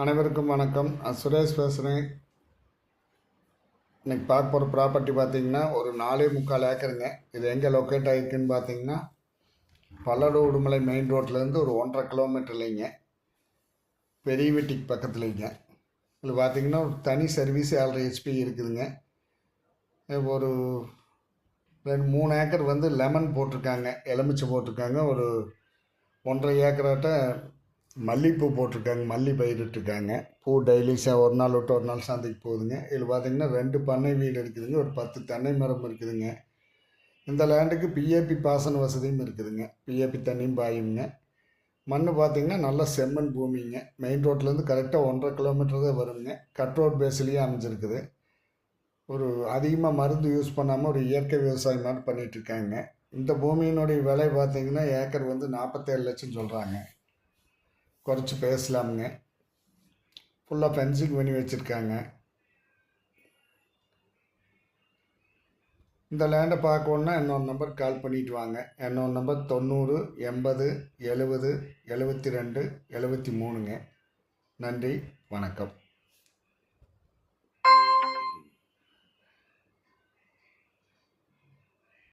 அனைவருக்கும் வணக்கம். சுரேஷ் பேசுகிறேன். இன்றைக்கி பார்க்க போகிற ப்ராப்பர்ட்டி பார்த்திங்கன்னா ஒரு 4.25 ஏக்கருங்க. இது எங்கே லொக்கேட் ஆகிருக்குன்னு பார்த்தீங்கன்னா பல்லடம் உடுமலை மெயின் ரோட்லேருந்து ஒரு 1.5 கிலோமீட்டர்லைங்க, பெரிய வீட்டுக்கு பக்கத்துலைங்க. இதில் பார்த்திங்கன்னா ஒரு தனி சர்வீஸ் 7.5 ஹெச்பி இருக்குதுங்க. ஒரு 3 ஏக்கர் லெமன் போட்டிருக்காங்க, எலுமிச்சை போட்டிருக்காங்க. ஒரு 1.5 ஏக்கராட்ட மல்லிகைப்பூ போட்டிருக்காங்க, மல்லி பயிரிட்டுருக்காங்க. பூ டெய்லிஸாக ஒரு நாள் விட்டு ஒரு நாள் சந்தைக்கு போகுதுங்க. இதில் பார்த்திங்கன்னா 2 பண்ணை வீடு இருக்குதுங்க, ஒரு 10 தென்னை மரம் இருக்குதுங்க. இந்த லேண்டுக்கு பிஏபி பாசன வசதியும் இருக்குதுங்க, பிஏபி தண்ணியும் பாயுங்க. மண் பார்த்திங்கன்னா நல்ல செம்மண் பூமிங்க. மெயின் ரோட்லேருந்து கரெக்டாக 1.5 கிலோமீட்டர் தான் வருங்க. கட் ரோட் பேஸ்லேயே அமைஞ்சிருக்குது. ஒரு அதிகமாக மருந்து யூஸ் பண்ணாமல் ஒரு இயற்கை விவசாயம் மாதிரி பண்ணிகிட்ருக்காங்க. இந்த பூமியினுடைய விலை பார்த்திங்கன்னா ஏக்கர் 47 லட்சம் சொல்கிறாங்க. குறைச்சி பேசலாமுங்க. ஃபுல்லாக ஃபென்சிங் பண்ணி வச்சுருக்காங்க. இந்த லேண்டை பார்க்கணுன்னா என்னோட நம்பர் கால் பண்ணிவிட்டு வாங்க. என்னோட நம்பர் 90 80 70 72 73ங்க. நன்றி, வணக்கம்.